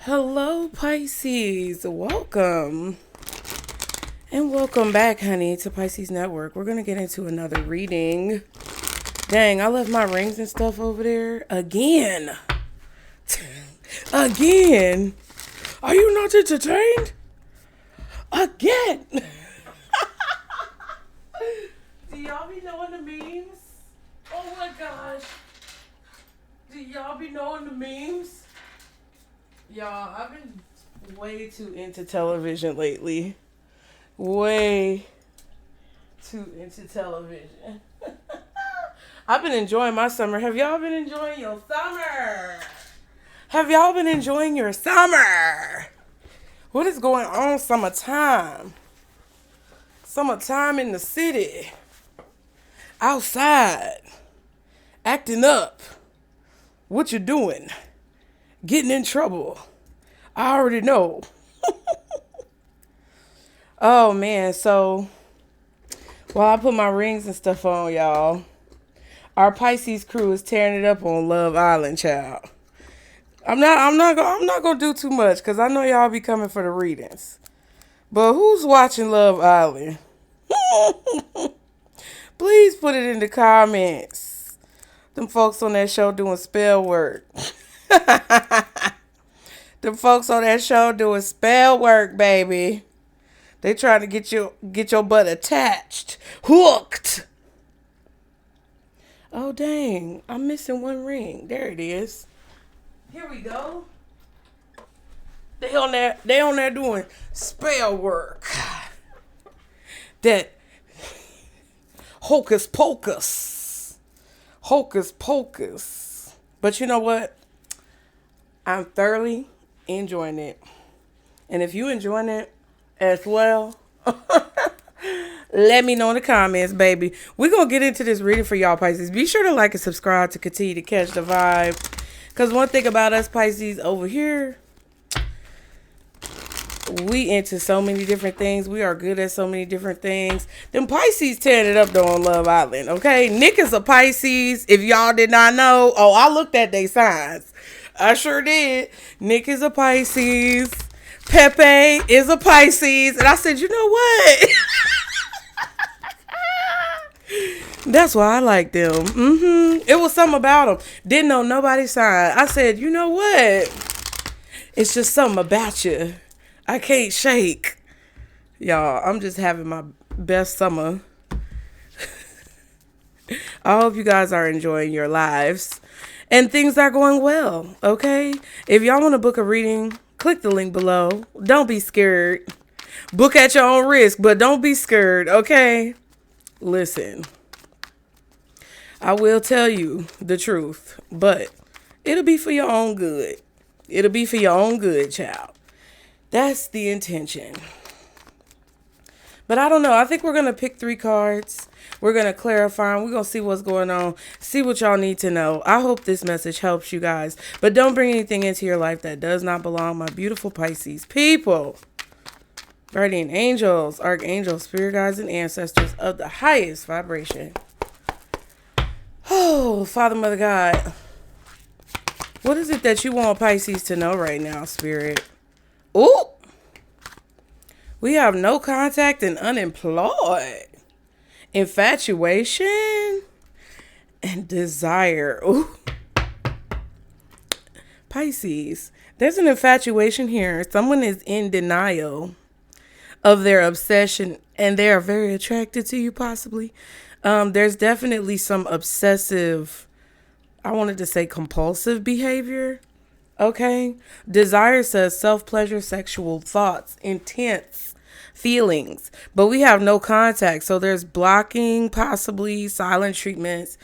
Hello, Pisces. Welcome. And welcome back, honey, to Pisces Network. We're going to get into another reading. Dang, I left my rings and stuff over there. Again. Again. Are you not entertained? Again. Do y'all be knowing the memes? Oh my gosh. Do y'all be knowing the memes? Y'all, I've been way too into television lately. Way too into television. I've been enjoying my summer. Have y'all been enjoying your summer? Have y'all been enjoying your summer? What is going on summertime? Summertime in the city. Outside. Acting up. What you doing? Getting in trouble. I already know. Oh, man. So, while I put my rings and stuff on, y'all, our Pisces crew is tearing it up on Love Island, child. I'm not gonna do too much because I know y'all be coming for the readings. But who's watching Love Island? Please put it in the comments. Them folks on that show doing spell work. Them folks on that show doing spell work, baby. They trying to get your butt attached. Hooked. Oh, dang. I'm missing one ring. There it is. Here we go. They on there doing spell work. That hocus pocus. Hocus pocus. But you know what? I'm thoroughly enjoying it. And if you enjoying it as well, let me know in the comments, baby. We're going to get into this reading for y'all, Pisces. Be sure to like and subscribe to continue to catch the vibe. Because one thing about us, Pisces, over here, we into so many different things. We are good at so many different things. Them Pisces tearing it up, though, on Love Island, okay? Nick is a Pisces, if y'all did not know. Oh, I looked at their signs. I sure did. Nick is a Pisces. Pepe is a Pisces. And I said, you know what? That's why I like them. It was something about them. Didn't know nobody's sign. I said, you know what? It's just something about you. I can't shake. Y'all, I'm just having my best summer. I hope you guys are enjoying your lives. And things are going well, okay? If y'all want to book a reading, click the link below. Don't be scared. Book at your own risk, but don't be scared, okay? Listen, I will tell you the truth, but it'll be for your own good. It'll be for your own good, child. That's the intention. But I don't know. I think we're going to pick 3 cards. We're going to clarify. We're going to see what's going on. See what y'all need to know. I hope this message helps you guys. But don't bring anything into your life that does not belong, my beautiful Pisces people. Guardian angels, archangels, spirit guides, and ancestors of the highest vibration. Oh, Father, Mother, God. What is it that you want Pisces to know right now, Spirit? Ooh. We have no contact and unemployed. Infatuation and desire. Ooh. Pisces, there's an infatuation here. Someone is in denial of their obsession and they are very attracted to you, possibly. There's definitely some obsessive, I wanted to say compulsive behavior. Okay. Desire says self-pleasure, sexual thoughts, intense feelings, but we have no contact. So there's blocking, possibly silent treatments,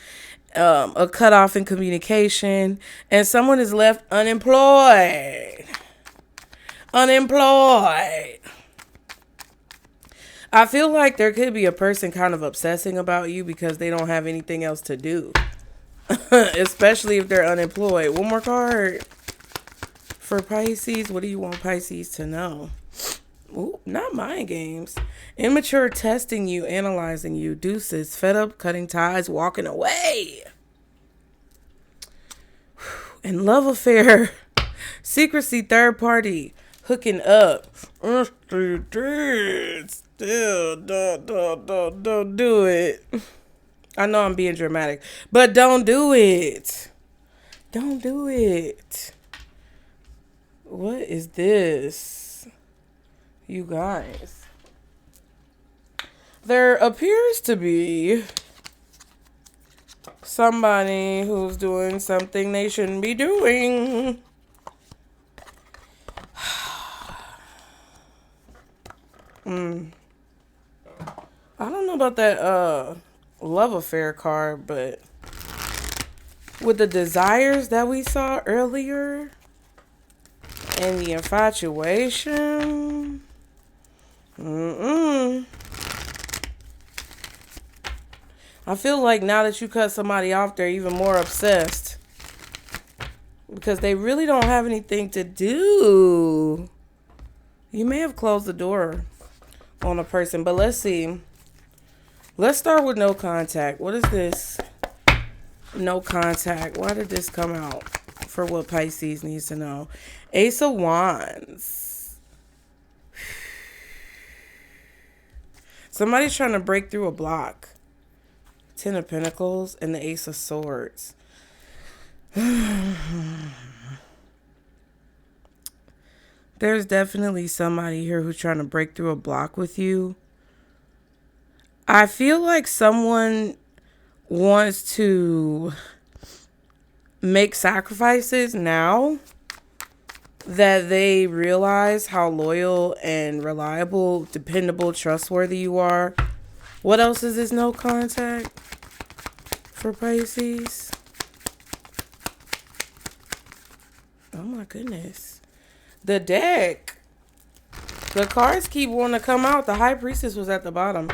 a cutoff in communication, and someone is left unemployed. Unemployed. I feel like there could be a person kind of obsessing about you because they don't have anything else to do, especially if they're unemployed. One more card. For Pisces, what do you want Pisces to know? Ooh, not mind games. Immature testing you, analyzing you. Deuces, fed up, cutting ties, walking away. And love affair Secrecy, third party, hooking up. Still, don't do it. I know I'm being dramatic, but don't do it. Don't do it. What is this, you guys? There appears to be somebody who's doing something they shouldn't be doing. I don't know about that love affair card, but with the desires that we saw earlier and the infatuation, I feel like now that you cut somebody off, they're even more obsessed because they really don't have anything to do. You may have closed the door on a person, but let's see. Let's start with no contact. What is this? No contact. Why did this come out for what Pisces needs to know? Ace of Wands. Somebody's trying to break through a block. Ten of Pentacles and the Ace of Swords. There's definitely somebody here who's trying to break through a block with you. I feel like someone wants to make sacrifices now that they realize how loyal and reliable, dependable, trustworthy you are. What else is this no contact for Pisces? Oh my goodness. The deck. The cards keep wanting to come out. The High Priestess was at the bottom.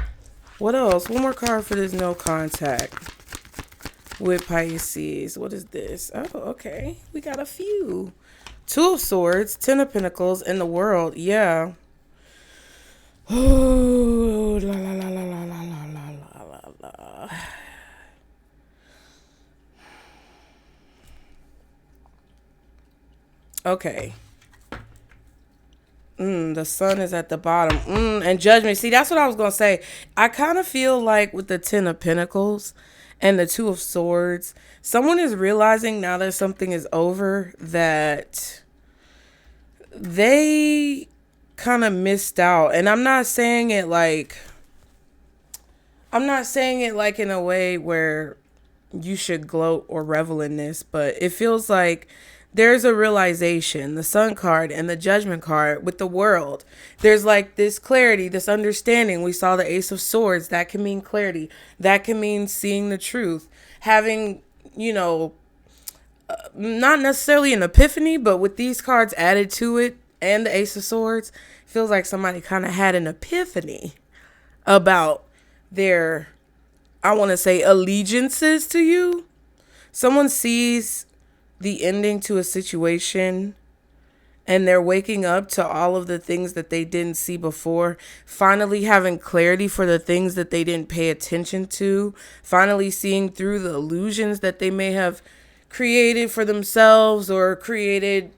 What else? One more card for this no contact with Pisces. What is this? Oh, okay. We got a few. Two of Swords, Ten of Pentacles, and the World. Yeah. Oh, la la la la la la la la la la. Okay. The Sun is at the bottom. And Judgment. See, that's what I was going to say. I kind of feel like with the Ten of Pentacles and the Two of Swords, someone is realizing now that something is over that they kind of missed out. And I'm not saying it like in a way where you should gloat or revel in this, but it feels like there's a realization, the Sun card and the Judgment card with the World. There's like this clarity, this understanding. We saw the Ace of Swords. That can mean clarity. That can mean seeing the truth. Having, not necessarily an epiphany, but with these cards added to it and the Ace of Swords, feels like somebody kind of had an epiphany about their, I want to say, allegiances to you. Someone sees the ending to a situation and they're waking up to all of the things that they didn't see before, finally having clarity for the things that they didn't pay attention to, finally seeing through the illusions that they may have created for themselves or created,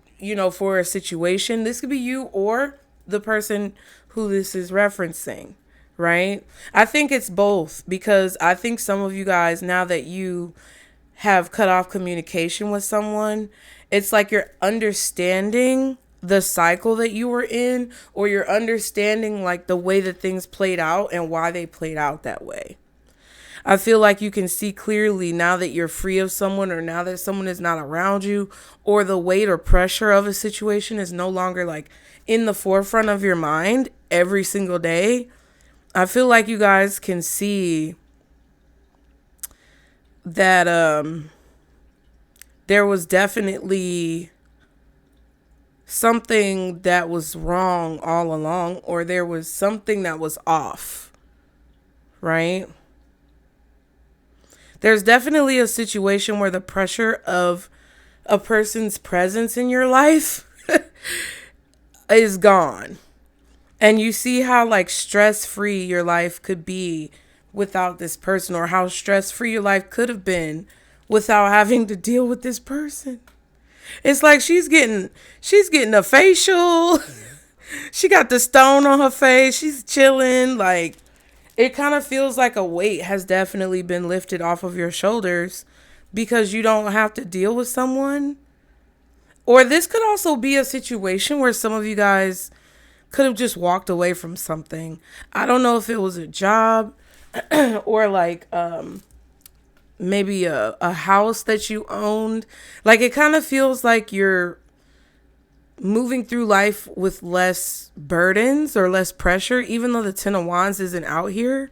for a situation. This could be you or the person who this is referencing, right? I think it's both, because I think some of you guys, now that you have cut off communication with someone, it's like you're understanding the cycle that you were in, or you're understanding like the way that things played out and why they played out that way. I feel like you can see clearly now that you're free of someone, or now that someone is not around you, or the weight or pressure of a situation is no longer like in the forefront of your mind every single day. I feel like you guys can see that there was definitely something that was wrong all along, or there was something that was off, right? There's definitely a situation where the pressure of a person's presence in your life is gone. And you see how like stress-free your life could be without this person, or how stress-free your life could have been without having to deal with this person. It's like she's getting a facial. She got the stone on her face. She's chilling. Like, it kind of feels like a weight has definitely been lifted off of your shoulders because you don't have to deal with someone. Or this could also be a situation where some of you guys could have just walked away from something. I don't know if it was a job or like maybe a house that you owned. Like, it kind of feels like you're moving through life with less burdens or less pressure, even though the Ten of Wands isn't out here.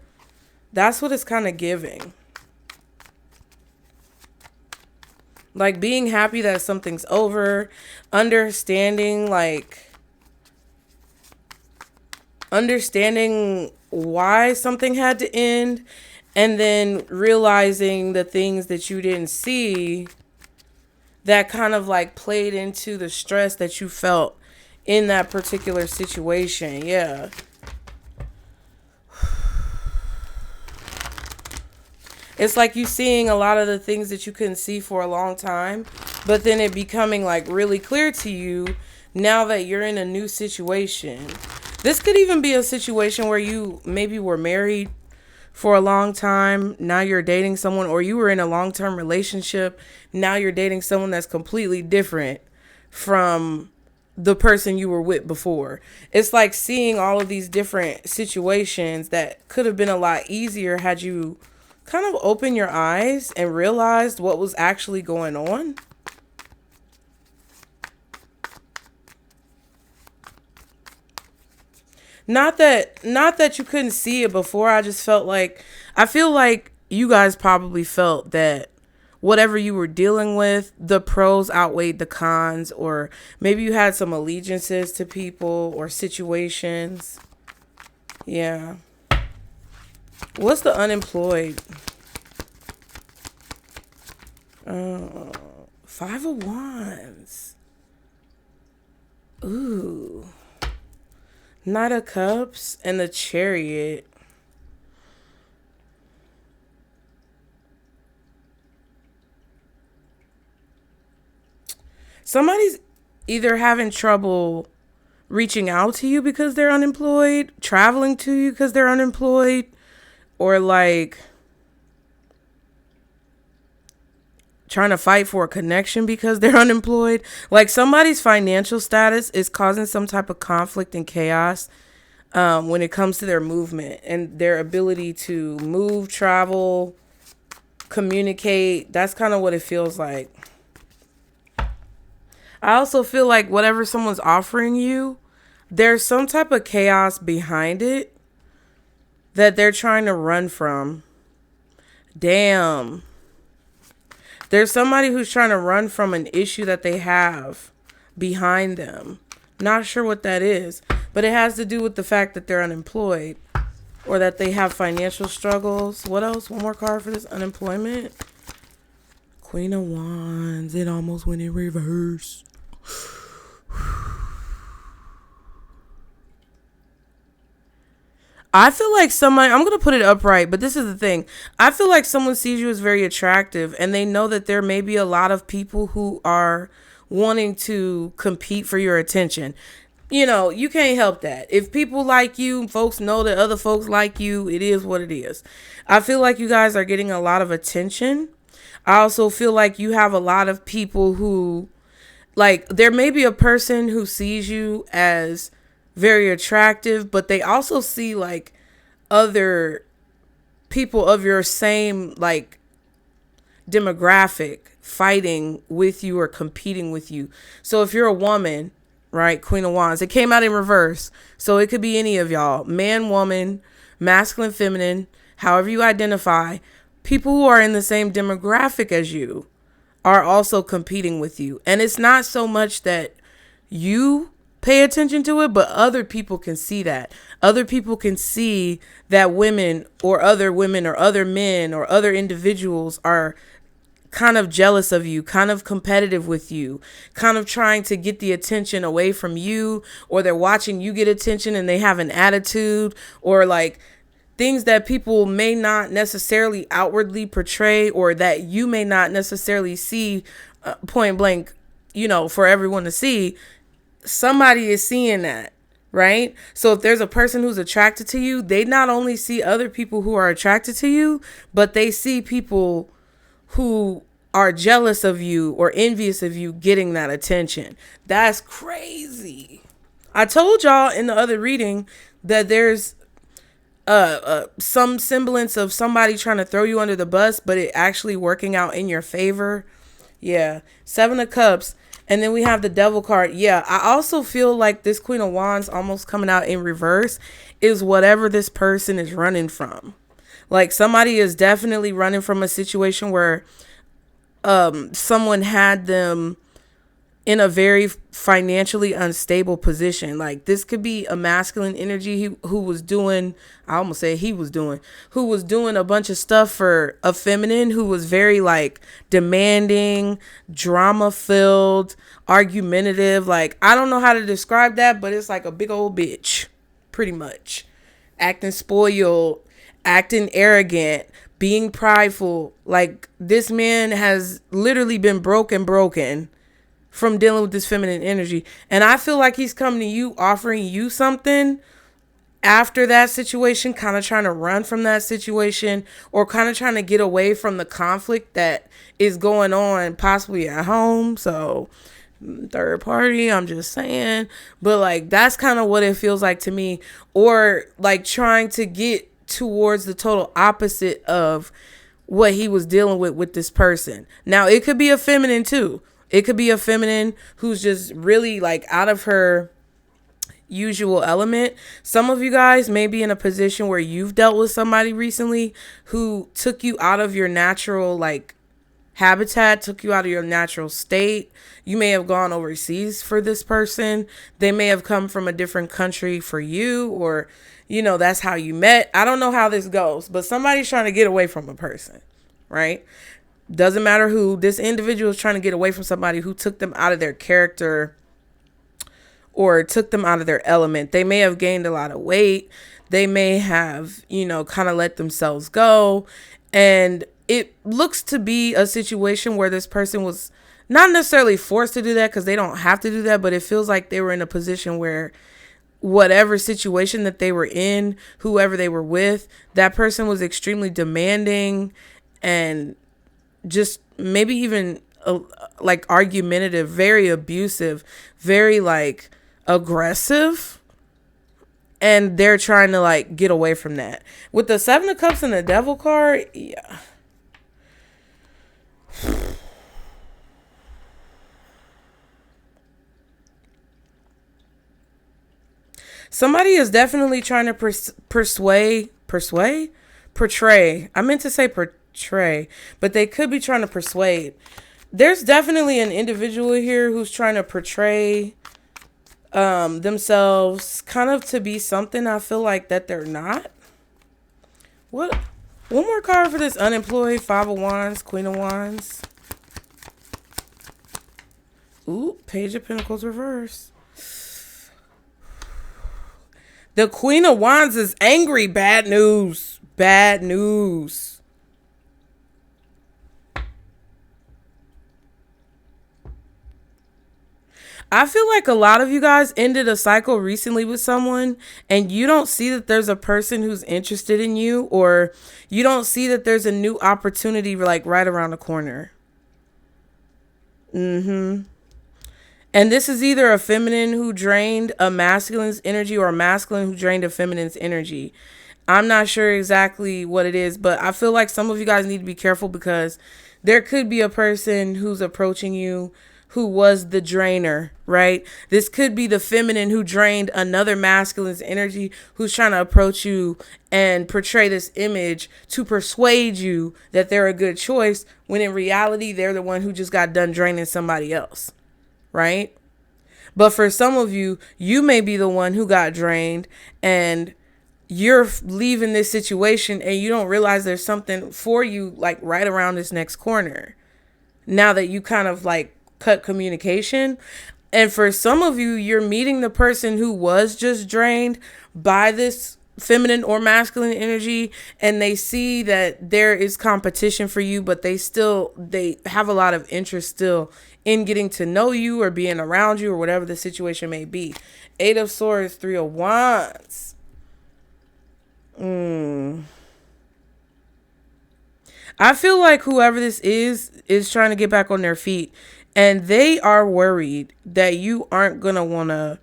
That's what it's kind of giving. Like, being happy that something's over, understanding why something had to end, and then realizing the things that you didn't see that kind of like played into the stress that you felt in that particular situation. Yeah. It's like you seeing a lot of the things that you couldn't see for a long time, but then it becoming like really clear to you now that you're in a new situation. This could even be a situation where you maybe were married for a long time. Now you're dating someone, or you were in a long-term relationship. Now you're dating someone that's completely different from the person you were with before. It's like seeing all of these different situations that could have been a lot easier had you kind of opened your eyes and realized what was actually going on. Not that you couldn't see it before. I feel like you guys probably felt that whatever you were dealing with, the pros outweighed the cons, or maybe you had some allegiances to people or situations. Yeah. What's the unemployed? Five of Wands. Ooh. Knight of Cups and the Chariot. Somebody's either having trouble reaching out to you because they're unemployed, traveling to you because they're unemployed, or like trying to fight for a connection because they're unemployed. Like, somebody's financial status is causing some type of conflict and chaos when it comes to their movement and their ability to move, travel, communicate. That's kind of what it feels like. I also feel like whatever someone's offering you, there's some type of chaos behind it that they're trying to run from. Damn. There's somebody who's trying to run from an issue that they have behind them. Not sure what that is, but it has to do with the fact that they're unemployed or that they have financial struggles. What else? One more card for this unemployment. Queen of Wands. It almost went in reverse. I feel like somebody, I'm going to put it upright, but this is the thing. I feel like someone sees you as very attractive, and they know that there may be a lot of people who are wanting to compete for your attention. You know, you can't help that. If people like you, folks know that other folks like you, it is what it is. I feel like you guys are getting a lot of attention. I also feel like you have a lot of people who, like, there may be a person who sees you as very attractive, but they also see like other people of your same like demographic fighting with you or competing with you. So if you're a woman, right, Queen of Wands, it came out in reverse, so it could be any of y'all, man, woman, masculine, feminine, however you identify. People who are in the same demographic as you are also competing with you, and it's not so much that you pay attention to it, but other people can see that. Other people can see that women or other men or other individuals are kind of jealous of you, kind of competitive with you, kind of trying to get the attention away from you, or they're watching you get attention and they have an attitude, or like things that people may not necessarily outwardly portray, or that you may not necessarily see point blank for everyone to see, somebody is seeing that, right? So if there's a person who's attracted to you, they not only see other people who are attracted to you, but they see people who are jealous of you or envious of you getting that attention. That's crazy. I told y'all in the other reading that there's some semblance of somebody trying to throw you under the bus, but it actually working out in your favor. Yeah. 7 of Cups. And then we have the Devil card. Yeah. I also feel like this Queen of Wands almost coming out in reverse is whatever this person is running from. Like somebody is definitely running from a situation where someone had them in a very financially unstable position. Like this could be a masculine energy who was doing a bunch of stuff for a feminine who was very like demanding, drama filled, argumentative. Like I don't know how to describe that, but it's like a big old bitch, pretty much. Acting spoiled, acting arrogant, being prideful. Like this man has literally been broken from dealing with this feminine energy. And I feel like he's coming to you, offering you something after that situation, kind of trying to run from that situation or kind of trying to get away from the conflict that is going on possibly at home. So third party, I'm just saying. But like, that's kind of what it feels like to me. Or like trying to get towards the total opposite of what he was dealing with this person. Now, it could be a feminine too. It could be a feminine who's just really like out of her usual element. Some of you guys may be in a position where you've dealt with somebody recently who took you out of your natural like habitat, took you out of your natural state. You may have gone overseas for this person. They may have come from a different country for you, or that's how you met. I don't know how this goes, but somebody's trying to get away from a person, right? Doesn't matter who. This individual is trying to get away from somebody who took them out of their character or took them out of their element. They may have gained a lot of weight. They may have, kind of let themselves go. And it looks to be a situation where this person was not necessarily forced to do that, because they don't have to do that, but it feels like they were in a position where whatever situation that they were in, whoever they were with, that person was extremely demanding and just maybe even like argumentative, very abusive, very like aggressive. And they're trying to like get away from that. With the 7 of Cups and the Devil card, yeah. Somebody is definitely trying to portray. I meant to say portray, but they could be trying to persuade. There's definitely an individual here who's trying to portray themselves kind of to be something I feel like that they're not. What? One more card for this unemployed. 5 of Wands, Queen of Wands. Ooh, Page of Pentacles reverse. The Queen of Wands is angry. Bad news. Bad news. I feel like a lot of you guys ended a cycle recently with someone and you don't see that there's a person who's interested in you, or you don't see that there's a new opportunity like right around the corner. And this is either a feminine who drained a masculine's energy or a masculine who drained a feminine's energy. I'm not sure exactly what it is, but I feel like some of you guys need to be careful, because there could be a person who's approaching you who was the drainer, right? This could be the feminine who drained another masculine's energy, who's trying to approach you and portray this image to persuade you that they're a good choice, when in reality, they're the one who just got done draining somebody else, right? But for some of you, you may be the one who got drained and you're leaving this situation and you don't realize there's something for you like right around this next corner. Now that you kind of like cut communication. And for some of you, you're meeting the person who was just drained by this feminine or masculine energy, and they see that there is competition for you, but they have a lot of interest still in getting to know you or being around you or whatever the situation may be. 8 of Swords, 3 of Wands. I feel like whoever this is trying to get back on their feet, and they are worried that you aren't going to want to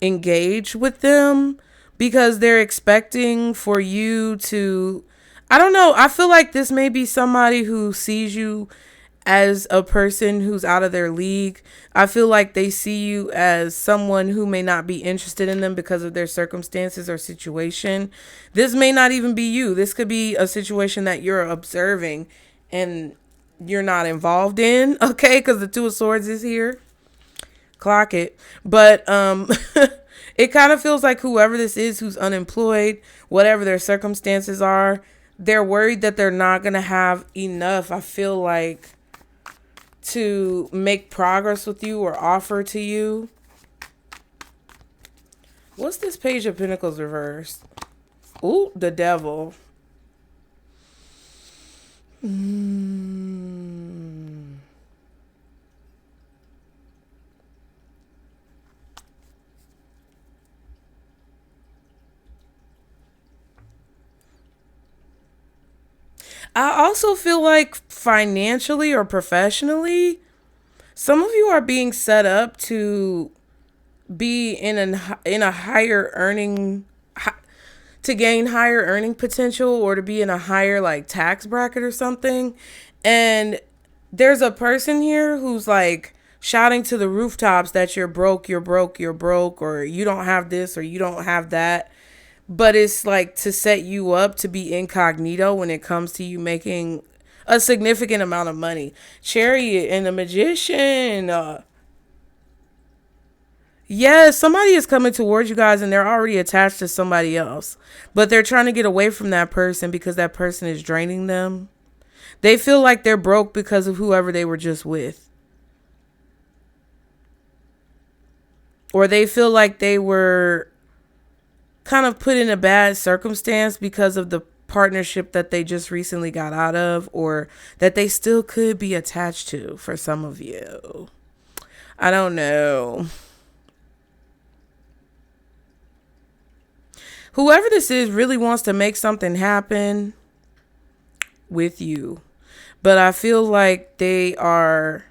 engage with them because they're expecting for you to, I don't know. I feel like this may be somebody who sees you as a person who's out of their league. I feel like they see you as someone who may not be interested in them because of their circumstances or situation. This may not even be you. This could be a situation that you're observing and you're not involved in, okay? Because the 2 of Swords is here. Clock it. But it kind of feels like whoever this is who's unemployed, whatever their circumstances are, they're worried that they're not going to have enough, I feel like, to make progress with you or offer to you. What's this Page of Pentacles reversed? Ooh, the Devil. I also feel like financially or professionally, some of you are being set up to be in a higher earning, to gain higher earning potential, or to be in a higher like tax bracket or something. And there's a person here who's like shouting to the rooftops that you're broke, you're broke, you're broke, or you don't have this or you don't have that. But it's like to set you up to be incognito when it comes to you making a significant amount of money. Chariot and the Magician. Yes, somebody is coming towards you guys and they're already attached to somebody else. But they're trying to get away from that person because that person is draining them. They feel like they're broke because of whoever they were just with. Or they feel like they were kind of put in a bad circumstance because of the partnership that they just recently got out of, or that they still could be attached to for some of you. I don't know. Whoever this is really wants to make something happen with you, but I feel like they are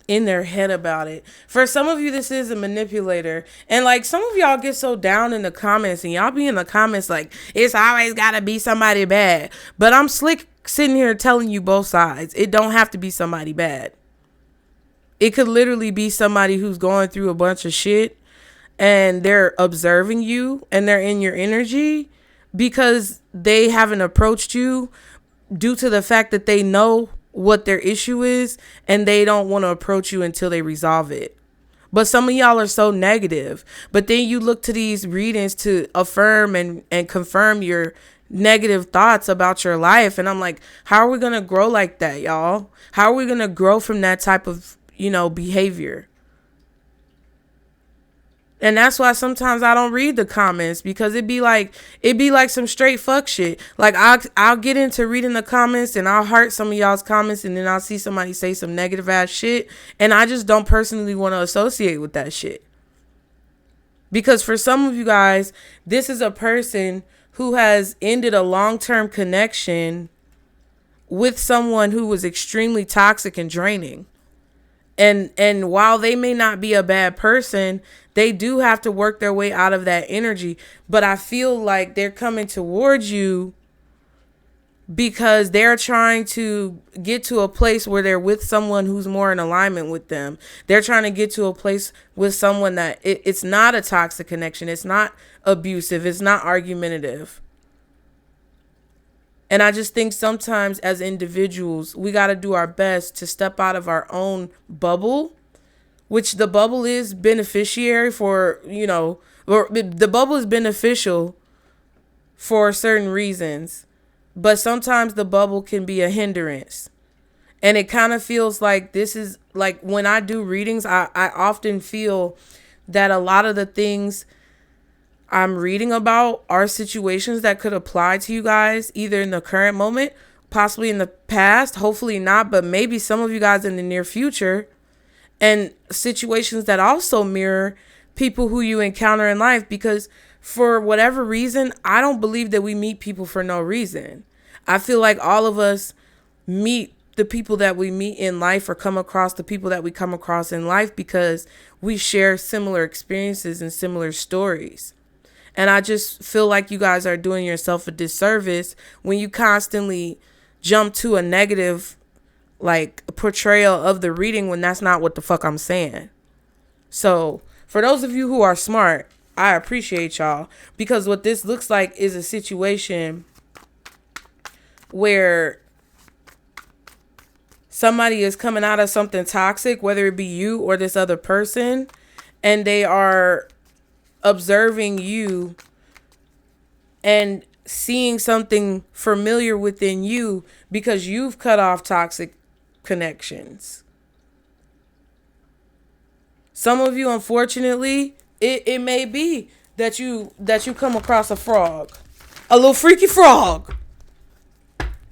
in their head about it. For some of you, this is a manipulator. And like some of y'all get so down in the comments and y'all be in the comments like, it's always gotta be somebody bad. But I'm slick sitting here telling you both sides. It don't have to be somebody bad. It could literally be somebody who's going through a bunch of shit and they're observing you and they're in your energy because they haven't approached you due to the fact that they know what their issue is and they don't want to approach you until they resolve it. But some of y'all are so negative, but then you look to these readings to affirm and confirm your negative thoughts about your life. And I'm like, how are we going to grow like that, y'all? How are we going to grow from that type of, behavior? And that's why sometimes I don't read the comments, because it'd be like some straight fuck shit. Like I'll get into reading the comments and I'll heart some of y'all's comments and then I'll see somebody say some negative ass shit. And I just don't personally want to associate with that shit. Because for some of you guys, this is a person who has ended a long-term connection with someone who was extremely toxic and draining. And while they may not be a bad person, they do have to work their way out of that energy. But I feel like they're coming towards you because they're trying to get to a place where they're with someone who's more in alignment with them. They're trying to get to a place with someone that it's not a toxic connection. It's not abusive. It's not argumentative. And I just think sometimes as individuals, we got to do our best to step out of our own bubble, which the bubble is beneficiary for, or the bubble is beneficial for certain reasons. But sometimes the bubble can be a hindrance. And it kind of feels like this is like when I do readings, I often feel that a lot of the things I'm reading about are situations that could apply to you guys either in the current moment possibly in the past, hopefully not, but maybe some of you guys in the near future, and situations that also mirror people who you encounter in life. Because for whatever reason, I don't believe that we meet people for no reason. I feel like all of us meet the people that we meet in life, or come across the people that we come across in life, because we share similar experiences and similar stories. And I just feel like you guys are doing yourself a disservice when you constantly jump to a negative, like, portrayal of the reading, when that's not what the fuck I'm saying. So for those of you who are smart, I appreciate y'all, because what this looks like is a situation where somebody is coming out of something toxic, whether it be you or this other person, and they are observing you and seeing something familiar within you because you've cut off toxic connections. Some of you, unfortunately, it may be that you come across a frog, a little freaky frog.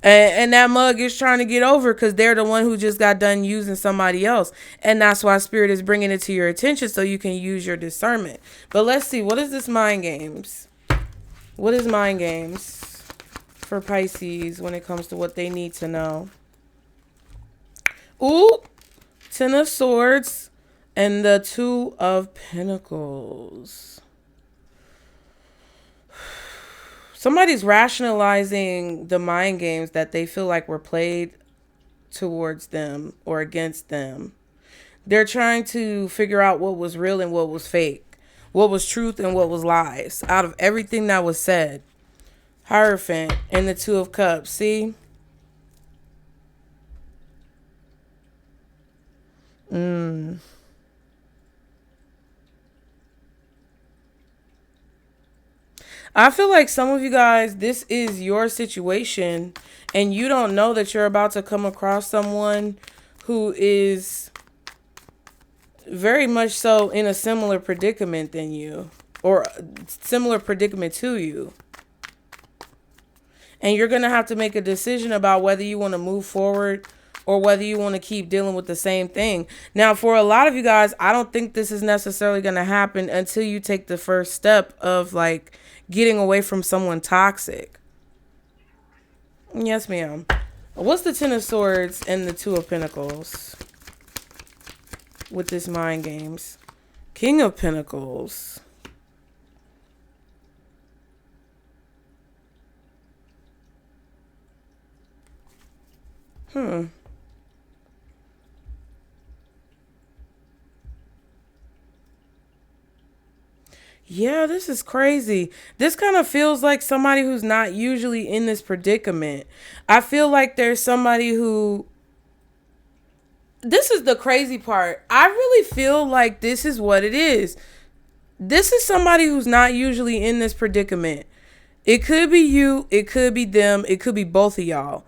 And that mug is trying to get over because they're the one who just got done using somebody else. And that's why Spirit is bringing it to your attention, so you can use your discernment. But let's see. What is this mind games? What is mind games for Pisces when it comes to what they need to know? Ooh, Ten of Swords and the Two of Pentacles. Somebody's rationalizing the mind games that they feel like were played towards them or against them. They're trying to figure out what was real and what was fake, what was truth and what was lies out of everything that was said. Hierophant and the Two of Cups. See? I feel like some of you guys, this is your situation, and you don't know that you're about to come across someone who is very much so in a similar predicament than you, or similar predicament to you. And you're going to have to make a decision about whether you want to move forward or whether you want to keep dealing with the same thing. Now, for a lot of you guys, I don't think this is necessarily going to happen until you take the first step of, like, getting away from someone toxic. Yes, ma'am. What's the Ten of Swords and the Two of Pentacles with this mind games? King of Pentacles. Yeah, this is crazy. This kind of feels like somebody who's not usually in this predicament. I feel like there's somebody who... This is the crazy part. I really feel like this is what it is. This is somebody who's not usually in this predicament. It could be you. It could be them. It could be both of y'all.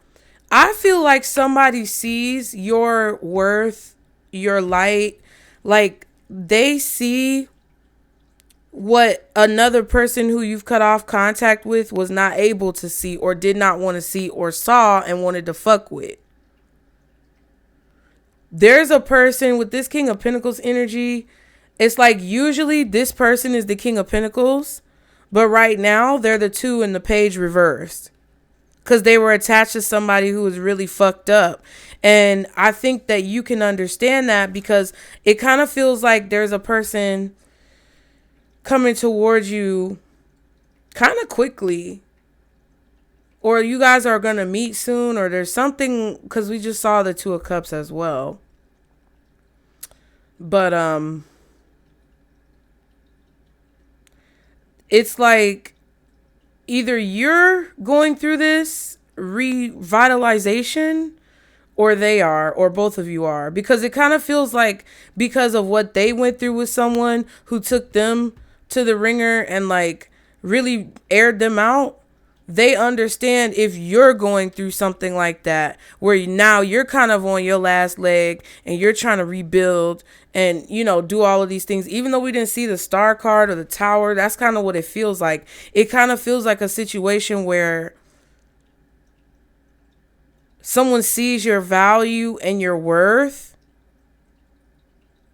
I feel like somebody sees your worth, your light. Like, they see what another person who you've cut off contact with was not able to see, or did not want to see, or saw and wanted to fuck with. There's a person with this King of Pentacles energy. It's like usually this person is the King of Pentacles, but right now they're the two in the page reversed because they were attached to somebody who was really fucked up. And I think that you can understand that because it kind of feels like there's a person coming towards you kind of quickly, or you guys are going to meet soon, or there's something, because we just saw the Two of Cups as well. But it's like either you're going through this revitalization, or they are, or both of you are, because it kind of feels like because of what they went through with someone who took them to the ringer and like really aired them out, they understand if you're going through something like that, where now you're kind of on your last leg and you're trying to rebuild and, you know, do all of these things. Even though we didn't see the Star card or the Tower, that's kind of what it feels like. It kind of feels like a situation where someone sees your value and your worth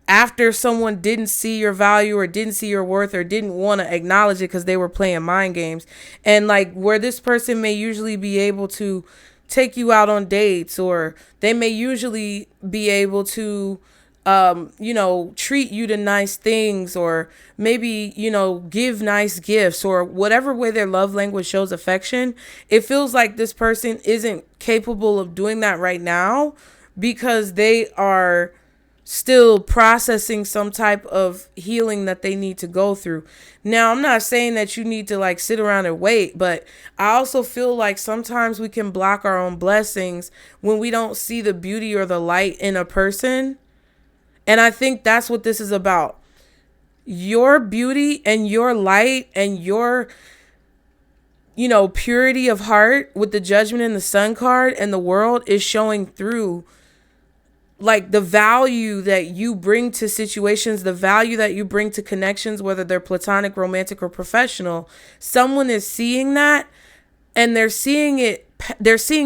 after someone didn't see your value or didn't see your worth or didn't want to acknowledge it because they were playing mind games. And like where this person may usually be able to take you out on dates, or they may usually be able to treat you to nice things, or maybe, give nice gifts, or whatever way their love language shows affection. It feels like this person isn't capable of doing that right now because they are still processing some type of healing that they need to go through. Now, I'm not saying that you need to like sit around and wait, but I also feel like sometimes we can block our own blessings when we don't see the beauty or the light in a person. And I think that's what this is about. Your beauty and your light and your, purity of heart with the Judgment and the Sun card and the World is showing through. Like the value that you bring to situations, the value that you bring to connections, whether they're platonic, romantic, or professional. Someone is seeing that, and they're seeing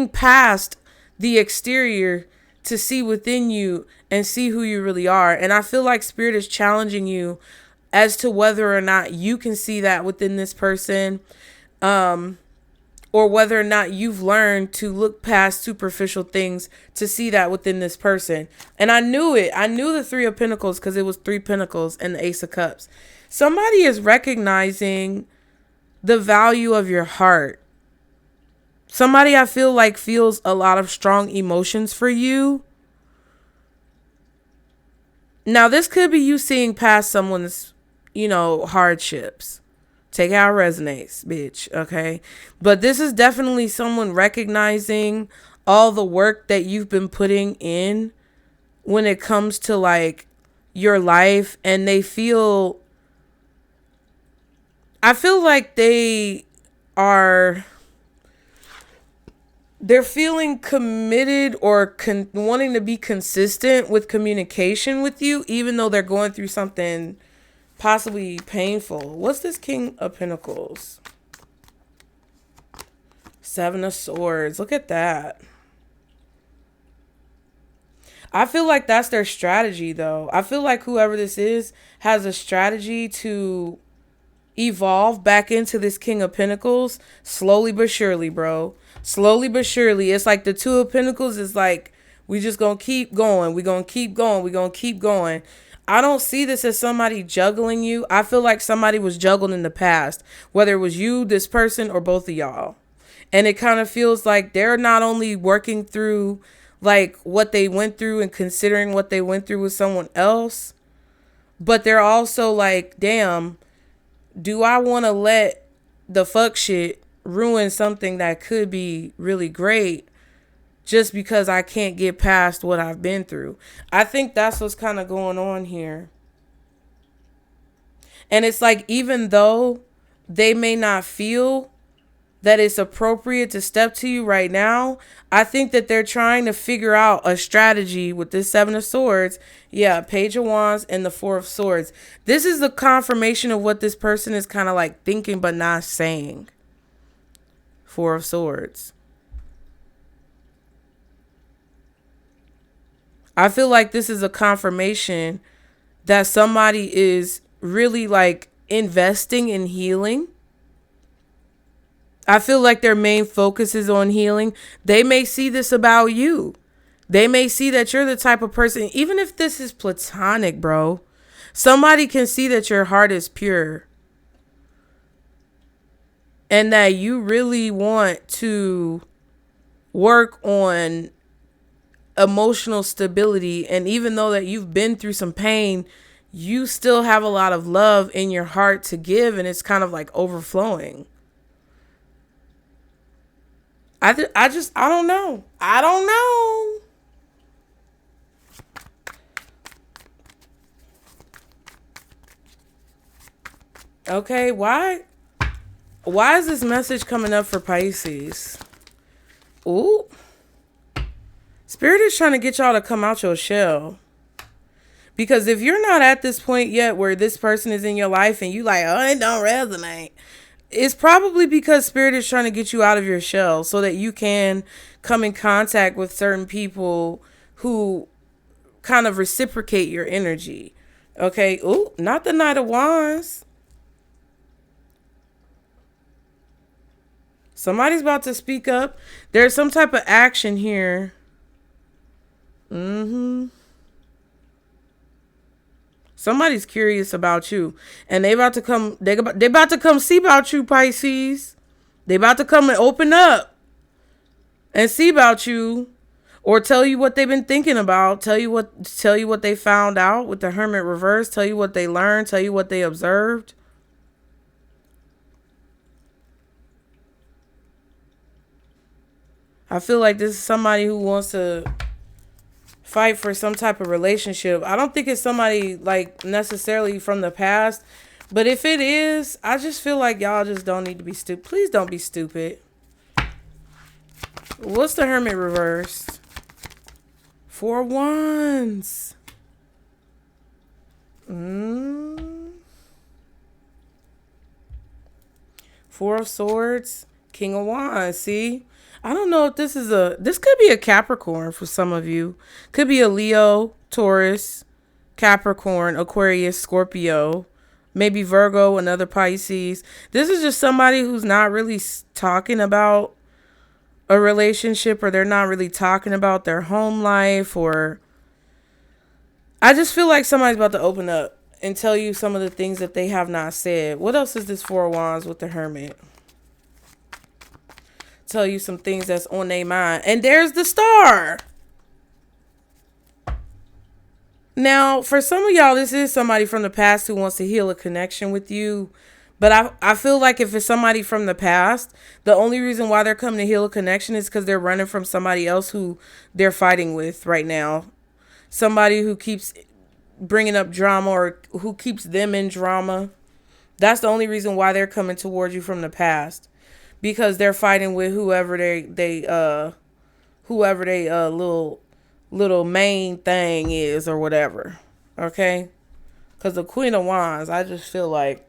past the exterior to see within you and see who you really are. And I feel like Spirit is challenging you as to whether or not you can see that within this person, or whether or not you've learned to look past superficial things to see that within this person. And I knew it. I knew the Three of Pentacles because it was 3 Pentacles and the Ace of Cups. Somebody is recognizing the value of your heart. Somebody I feel like feels a lot of strong emotions for you. Now, this could be you seeing past someone's, hardships. Take how it resonates, bitch. Okay. But this is definitely someone recognizing all the work that you've been putting in when it comes to like your life. And I feel like they're feeling committed or wanting to be consistent with communication with you, even though they're going through something possibly painful. What's this King of Pentacles? 7 of Swords. Look at that. I feel like that's their strategy, though. I feel like whoever this is has a strategy to evolve back into this King of Pentacles slowly but surely, bro. Slowly but surely. It's like the 2 of Pentacles is like, we just gonna keep going. We're gonna keep going. We're gonna keep going. I don't see this as somebody juggling you. I feel like somebody was juggled in the past, whether it was you, this person, or both of y'all. And it kind of feels like they're not only working through like what they went through and considering what they went through with someone else, but they're also like, damn, do I want to let the fuck shit ruin something that could be really great just because I can't get past what I've been through? I think that's what's kind of going on here. And it's like, even though they may not feel that it's appropriate to step to you right now, I think that they're trying to figure out a strategy with this 7 of Swords. Yeah, Page of Wands and the 4 of Swords. This is the confirmation of what this person is kind of like thinking but not saying. 4 of Swords. I feel like this is a confirmation that somebody is really like investing in healing. I feel like their main focus is on healing. They may see this about you. They may see that you're the type of person, even if this is platonic, bro, somebody can see that your heart is pure and that you really want to work on emotional stability. And even though that you've been through some pain, you still have a lot of love in your heart to give, and it's kind of like overflowing. I don't know. I don't know. Okay, why is this message coming up for Pisces? Ooh. Spirit is trying to get y'all to come out your shell. Because if you're not at this point yet where this person is in your life and you like, oh, it don't resonate, It's probably because Spirit is trying to get you out of your shell so that you can come in contact with certain people who kind of reciprocate your energy. Okay. Ooh, not the Knight of Wands. Somebody's about to speak up. There's some type of action here. Somebody's curious about you, and they about to come. They about to come see about you, Pisces. They about to come and open up and see about you, or tell you what they've been thinking about. Tell you what they found out with the Hermit reverse. Tell you what they learned. Tell you what they observed. I feel like this is somebody who wants to fight for some type of relationship. I don't think it's somebody like necessarily from the past, but if it is, I just feel like y'all just don't need to be stupid. Please don't be stupid. What's the Hermit reversed? 4 Wands. Four of Swords. King of Wands. See? I don't know if this could be a Capricorn for some of you. Could be a Leo, Taurus, Capricorn, Aquarius, Scorpio, maybe Virgo, another Pisces. This is just somebody who's not really talking about a relationship, or they're not really talking about their home life, or I just feel like somebody's about to open up and tell you some of the things that they have not said. What else is this 4 Wands with the Hermit? Tell you some things that's on their mind. And there's the Star. Now, for some of y'all, this is somebody from the past who wants to heal a connection with you. But I feel like if it's somebody from the past, the only reason why they're coming to heal a connection is because they're running from somebody else who they're fighting with right now. Somebody who keeps bringing up drama, or who keeps them in drama. That's the only reason why they're coming towards you from the past. Because they're fighting with whoever they little main thing is, or whatever. Okay? Because the Queen of Wands, I just feel like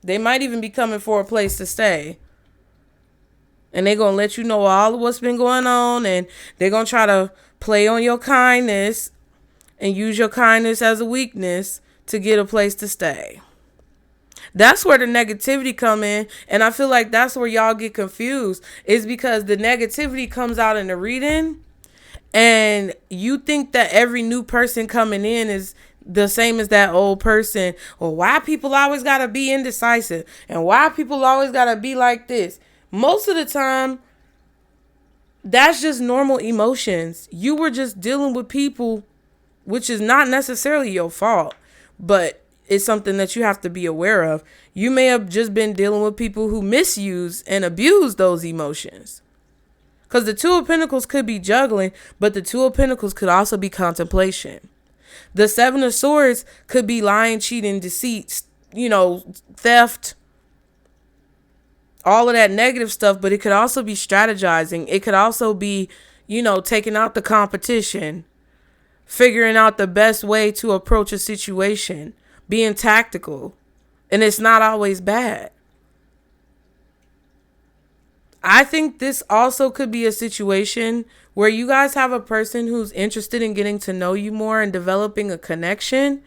they might even be coming for a place to stay. And they're going to let you know all of what's been going on. And they're going to try to play on your kindness and use your kindness as a weakness to get a place to stay. That's where the negativity come in. And I feel like that's where y'all get confused. Is because the negativity comes out in the reading. And you think that every new person coming in is the same as that old person. Or why people always got to be indecisive. And why people always got to be like this. Most of the time, that's just normal emotions. You were just dealing with people, which is not necessarily your fault. But it's something that you have to be aware of. You may have just been dealing with people who misuse and abuse those emotions. Because the Two of Pentacles could be juggling, but the Two of Pentacles could also be contemplation. The Seven of Swords could be lying, cheating, deceit, theft, all of that negative stuff, but it could also be strategizing. It could also be, taking out the competition, figuring out the best way to approach a situation, being tactical. And it's not always bad. I think this also could be a situation where you guys have a person who's interested in getting to know you more and developing a connection.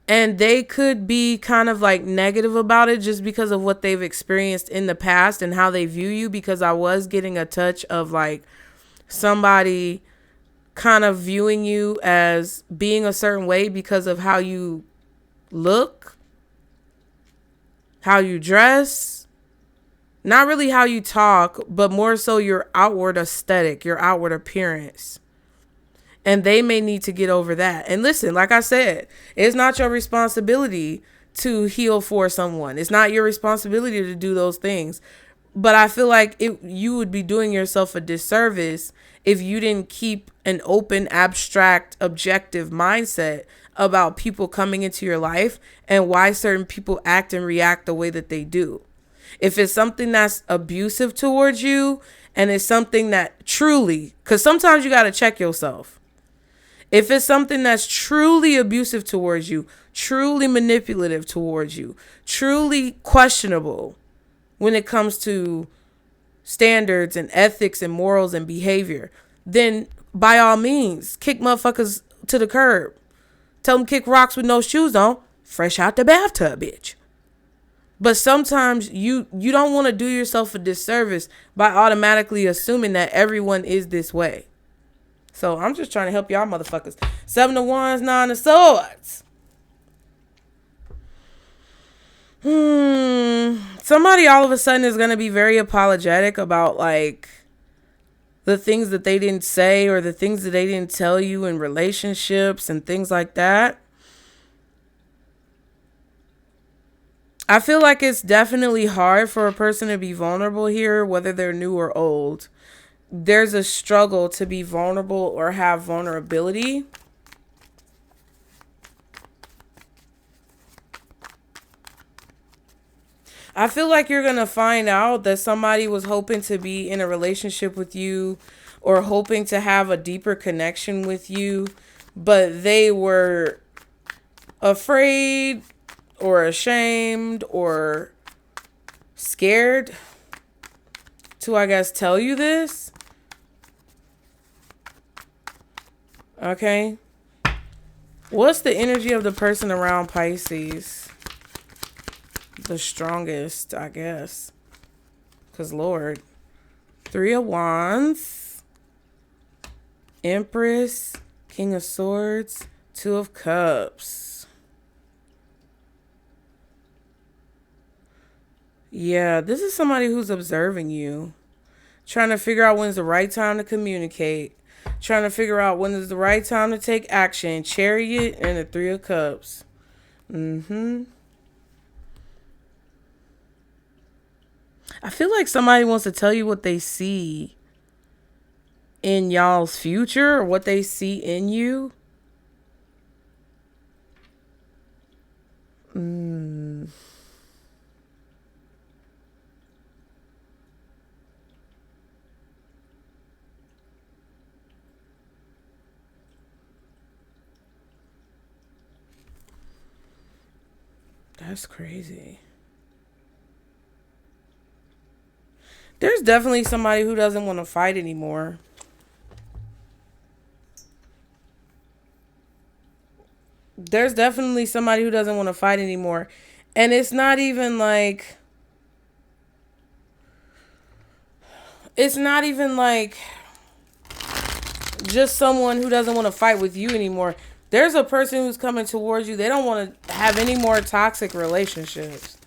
And they could be kind of like negative about it just because of what they've experienced in the past and how they view you. Because I was getting a touch of like somebody kind of viewing you as being a certain way because of how you look, how you dress, not really how you talk, but more so your outward aesthetic, your outward appearance. And they may need to get over that. And listen, like I said, it's not your responsibility to heal for someone. It's not your responsibility to do those things. But I feel like you would be doing yourself a disservice if you didn't keep an open, abstract, objective mindset about people coming into your life and why certain people act and react the way that they do. If it's something that's abusive towards you and it's something that truly, because sometimes you got to check yourself. If it's something that's truly abusive towards you, truly manipulative towards you, truly questionable when it comes to standards and ethics and morals and behavior, then by all means, kick motherfuckers to the curb. Tell them kick rocks with no shoes on, fresh out the bathtub, bitch. But sometimes you don't want to do yourself a disservice by automatically assuming that everyone is this way. So I'm just trying to help y'all motherfuckers. 7 of Wands, 9 of Swords. Somebody all of a sudden is going to be very apologetic about like the things that they didn't say or the things that they didn't tell you in relationships and things like that. I feel like it's definitely hard for a person to be vulnerable here, whether they're new or old. There's a struggle to be vulnerable or have vulnerability. I feel like you're going to find out that somebody was hoping to be in a relationship with you or hoping to have a deeper connection with you, but they were afraid or ashamed or scared to, I guess, tell you this. Okay. What's the energy of the person around Pisces? The strongest, I guess. Because, Lord. 3 of Wands. Empress. King of Swords. 2 of Cups. Yeah, this is somebody who's observing you. Trying to figure out when's the right time to communicate. Trying to figure out when is the right time to take action. Chariot and the 3 of Cups. I feel like somebody wants to tell you what they see in y'all's future or what they see in you. That's crazy. There's definitely somebody who doesn't want to fight anymore. There's definitely somebody who doesn't want to fight anymore. And it's not even like... It's not even like just someone who doesn't want to fight with you anymore. There's a person who's coming towards you. They don't want to have any more toxic relationships.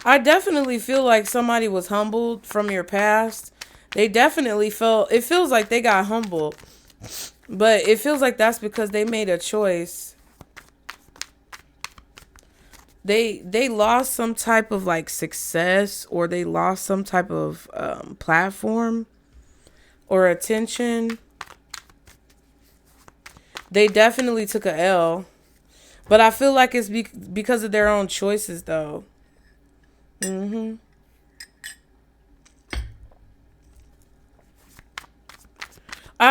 I definitely feel like somebody was humbled from your past. They definitely felt, it feels like they got humbled. But it feels like that's because they made a choice. They lost some type of like success, or they lost some type of platform or attention. They definitely took a L. But I feel like it's because of their own choices though. I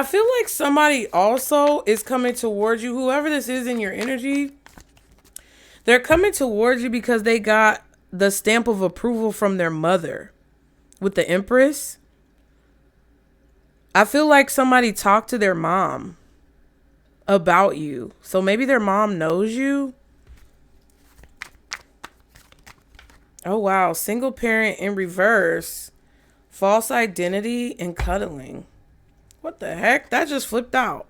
feel like somebody also is coming towards you. Whoever this is in your energy, they're coming towards you because they got the stamp of approval from their mother with the Empress. I feel like somebody talked to their mom about you. So maybe their mom knows you. Oh, wow. Single parent in reverse. False identity and cuddling. What the heck? That just flipped out.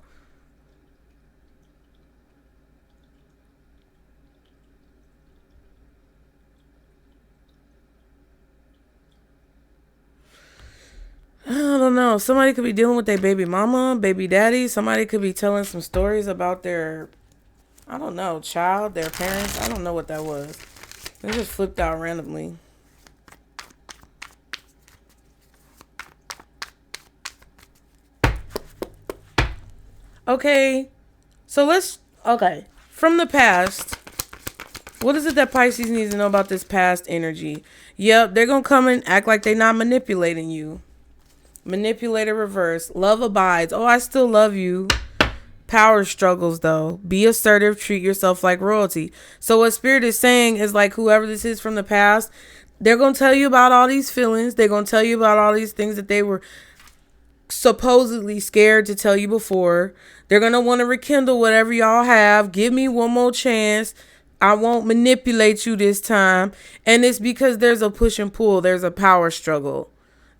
I don't know. Somebody could be dealing with their baby mama, baby daddy. Somebody could be telling some stories about their, I don't know, child, their parents. I don't know what that was. It just flipped out randomly. Okay. So let's, okay. From the past, What is it that Pisces needs to know about this past energy? Yep, they're going to come and act like they're not manipulating you. Manipulator reverse. Love abides. Oh, I still love you. Power struggles, though. Be assertive. Treat yourself like royalty. So what Spirit is saying is like whoever this is from the past, they're going to tell you about all these feelings. They're going to tell you about all these things that they were supposedly scared to tell you before. They're going to want to rekindle whatever y'all have. Give me one more chance. I won't manipulate you this time. And it's because there's a push and pull. There's a power struggle.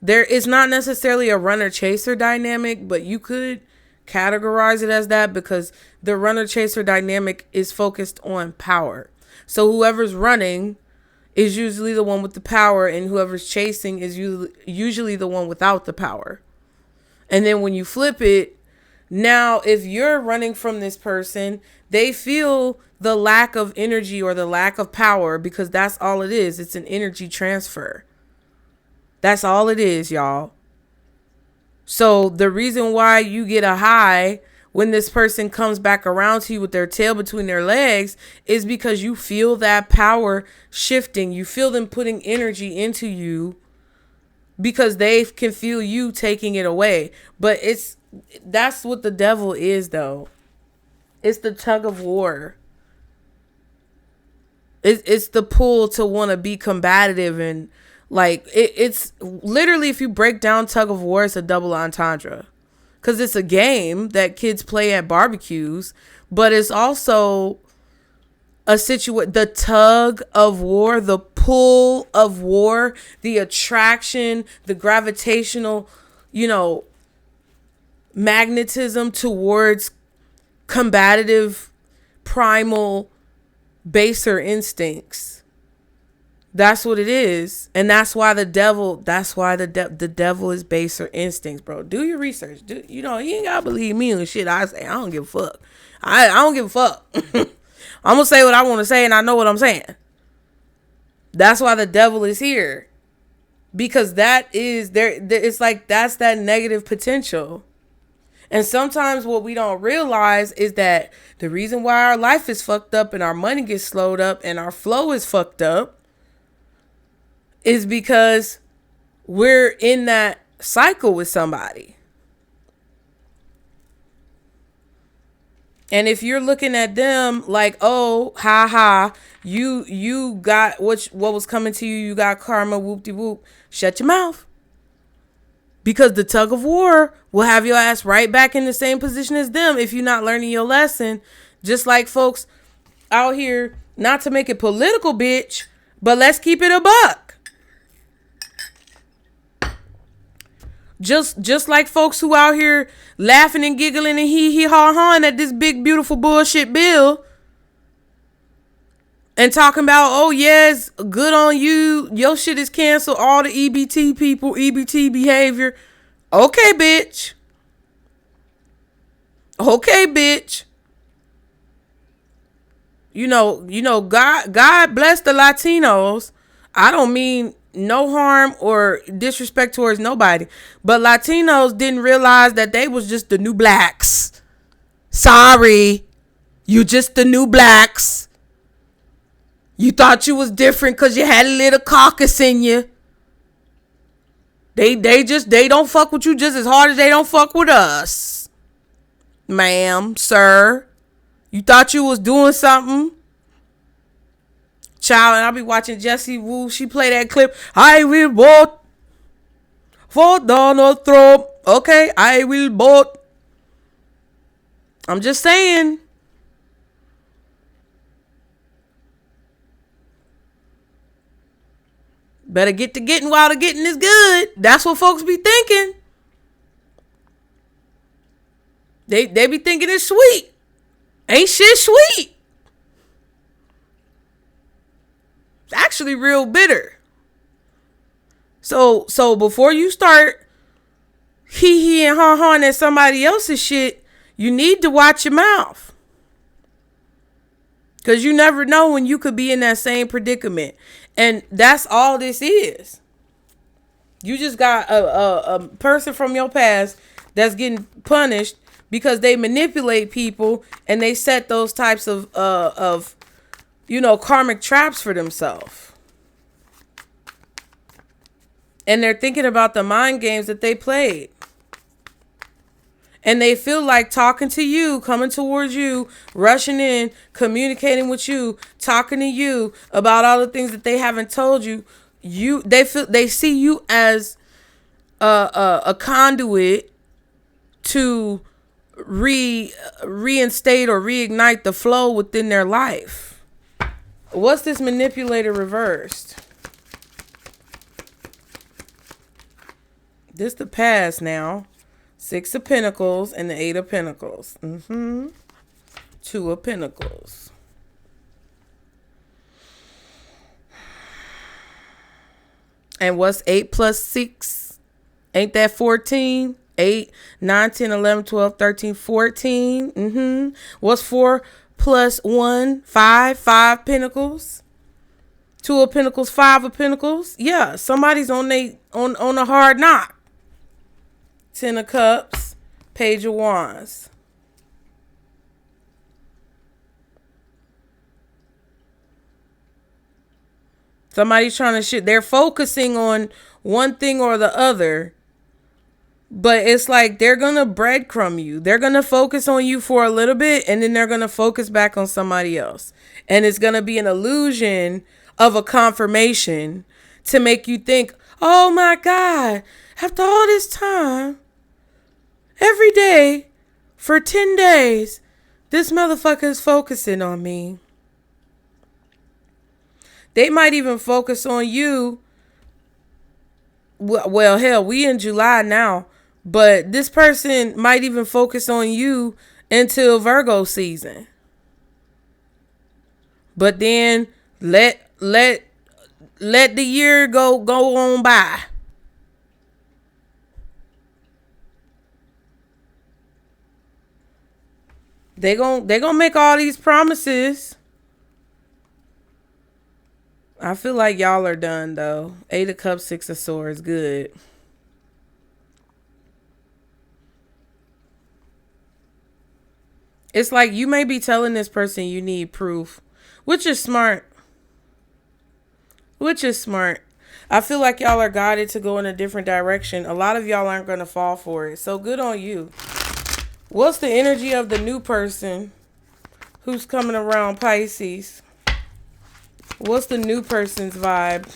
There is not necessarily a runner-chaser dynamic, but you could categorize it as that because the runner-chaser dynamic is focused on power. So whoever's running is usually the one with the power, and whoever's chasing is usually the one without the power. And then when you flip it, now if you're running from this person, they feel the lack of energy or the lack of power because that's all it is. It's an energy transfer. That's all it is, y'all. So the reason why you get a high when this person comes back around to you with their tail between their legs is because you feel that power shifting. You feel them putting energy into you because they can feel you taking it away. But that's what the devil is, though. It's the tug of war. It's the pull to want to be combative and like it's literally, if you break down tug of war, it's a double entendre because it's a game that kids play at barbecues, but it's also a situation, the tug of war, the pull of war, the attraction, the gravitational, magnetism towards combative, primal, baser instincts. That's what it is. And that's why the devil is baser instincts, bro. Do your research. You ain't gotta believe me and shit I say. I don't give a fuck. I don't give a fuck. I'm gonna say what I want to say, and I know what I'm saying. That's why the devil is here. Because that is there. It's like that's that negative potential. And sometimes what we don't realize is that the reason why our life is fucked up and our money gets slowed up and our flow is fucked up is because we're in that cycle with somebody. And if you're looking at them like, oh, ha ha, you got what was coming to you, you got karma, whoop-de-whoop, shut your mouth. Because the tug of war will have your ass right back in the same position as them if you're not learning your lesson. Just like folks out here, not to make it political, bitch, but let's keep it a buck. Just like folks who out here laughing and giggling and hee-haw-hawing at this big, beautiful bullshit bill and talking about, oh, yes, good on you. Your shit is canceled. All the EBT people, EBT behavior. Okay, bitch. Okay, bitch. God bless the Latinos. I don't mean no harm or disrespect towards nobody, but Latinos didn't realize that they was just the new blacks. Sorry. You just the new blacks. You thought you was different because you had a little caucus in you. They don't fuck with you just as hard as they don't fuck with us. Ma'am, sir. You thought you was doing something? Child, and I'll be watching Jessie Wu. She play that clip. I will vote for Donald Trump. Okay, I will vote. I'm just saying. Better get to getting while the getting is good. That's what folks be thinking. They be thinking it's sweet. Ain't shit sweet. It's actually real bitter. So before you start hee and ha-haing at somebody else's shit, you need to watch your mouth. Because you never know when you could be in that same predicament. And that's all this is. You just got a person from your past that's getting punished because they manipulate people and they set those types of karmic traps for themselves. And they're thinking about the mind games that they played. And they feel like talking to you, coming towards you, rushing in, communicating with you, talking to you about all the things that they haven't told you. They see you as a conduit to reinstate or reignite the flow within their life. What's this manipulator reversed? This the past now. 6 of Pentacles and the 8 of Pentacles. 2 of Pentacles. And what's 8 plus 6? Ain't that 14? 8, 9, 10, 11, 12, 13, 14. What's 4 plus 1? 5. 5 Pentacles. 2 of Pentacles, 5 of Pentacles. Yeah, somebody's on a hard knock. 10 of Cups, Page of Wands. Somebody's trying to shit. They're focusing on one thing or the other. But it's like they're going to breadcrumb you. They're going to focus on you for a little bit. And then they're going to focus back on somebody else. And it's going to be an illusion of a confirmation to make you think, oh my God, after all this time, every day for 10 days, this motherfucker is focusing on me. They might even focus on you. Well, hell, we in July now. But this person might even focus on you until Virgo season. But then let the year go on by. They gonna make all these promises. I feel like y'all are done though. 8 of Cups, 6 of Swords, good. It's like you may be telling this person you need proof, which is smart. I feel like y'all are guided to go in a different direction. A lot of y'all aren't going to fall for it. So good on you. What's the energy of the new person who's coming around, Pisces? What's the new person's vibe?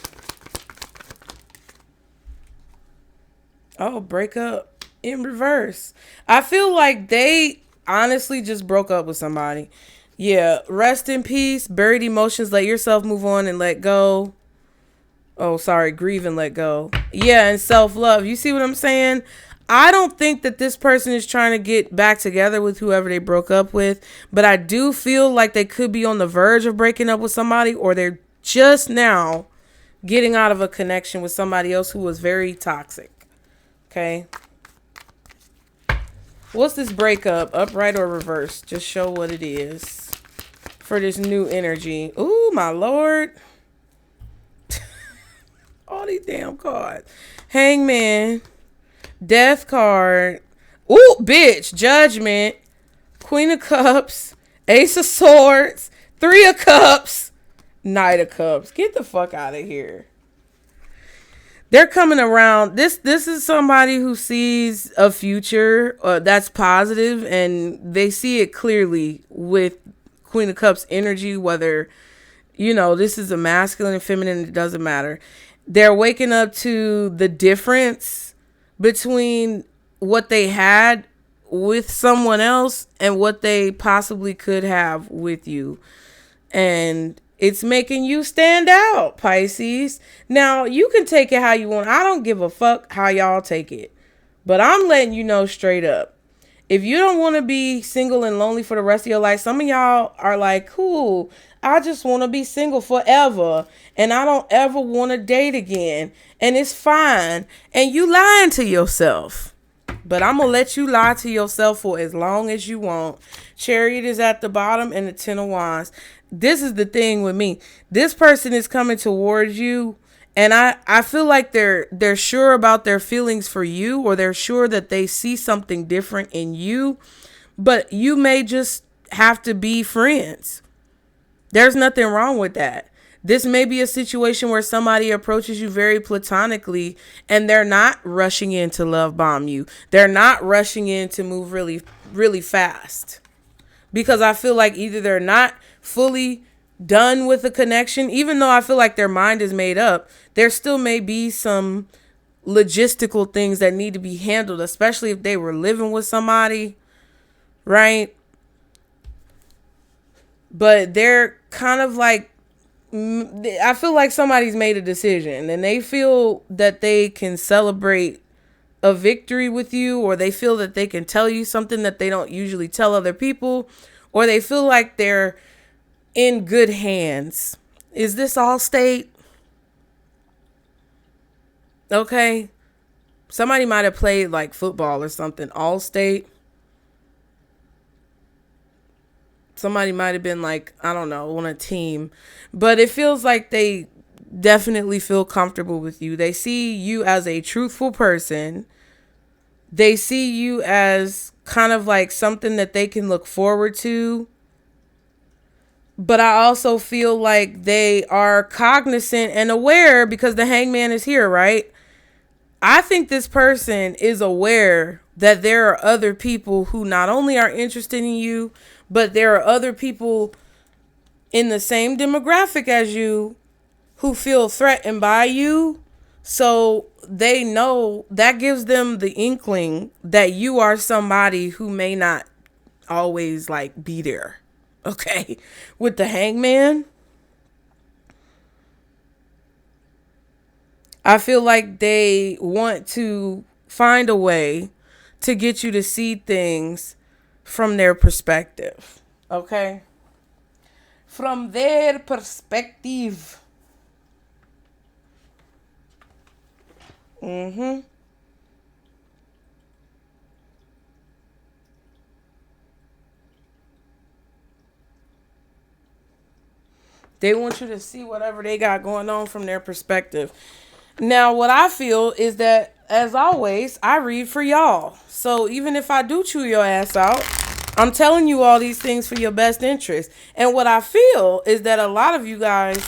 Oh, break up in reverse. I feel like they honestly just broke up with somebody. Yeah, rest in peace, buried emotions, let yourself move on and let go. Oh, sorry, grieve and let go. Yeah, and self-love. You see what I'm saying? I don't think that this person is trying to get back together with whoever they broke up with, but I do feel like they could be on the verge of breaking up with somebody, or they're just now getting out of a connection with somebody else who was very toxic. Okay. What's this breakup? Upright or reverse? Just show what it is for this new energy. Ooh, my Lord. All these damn cards. Hangman. Death card. Ooh, bitch. Judgment. Queen of Cups. Ace of Swords. 3 of Cups. Knight of Cups. Get the fuck out of here. They're coming around. This is somebody who sees a future that's positive, and they see it clearly with Queen of Cups energy, whether, this is a masculine and feminine, it doesn't matter. They're waking up to the difference between what they had with someone else and what they possibly could have with you. And it's making you stand out, Pisces. Now, you can take it how you want. I don't give a fuck how y'all take it. But I'm letting you know straight up. If you don't want to be single and lonely for the rest of your life, some of y'all are like, cool, I just want to be single forever. And I don't ever want to date again. And it's fine. And you lying to yourself. But I'm going to let you lie to yourself for as long as you want. Chariot is at the bottom and the 10 of Wands. This is the thing with me. This person is coming towards you, and I feel like they're sure about their feelings for you, or they're sure that they see something different in you, but you may just have to be friends. There's nothing wrong with that. This may be a situation where somebody approaches you very platonically and they're not rushing in to love bomb you. They're not rushing in to move really, really fast. Because I feel like either they're not fully done with the connection, even though I feel like their mind is made up, there still may be some logistical things that need to be handled, especially if they were living with somebody, right? But they're kind of like, I feel like somebody's made a decision and they feel that they can celebrate a victory with you, or they feel that they can tell you something that they don't usually tell other people, or they feel like they're in good hands. Is this Allstate? Okay. Somebody might have played like football or something. Allstate. Somebody might have been like, I don't know, on a team. But it feels like they definitely feel comfortable with you. They see you as a truthful person. They see you as kind of like something that they can look forward to. But I also feel like they are cognizant and aware because the hangman is here, right? I think this person is aware that there are other people who not only are interested in you, but there are other people in the same demographic as you who feel threatened by you. So they know that gives them the inkling that you are somebody who may not always like be there. Okay. With the hangman, I feel like they want to find a way to get you to see things from their perspective. Okay. From their perspective. They want you to see whatever they got going on from their perspective. Now, what I feel is that, as always, I read for y'all. So even if I do chew your ass out, I'm telling you all these things for your best interest. And what I feel is that a lot of you guys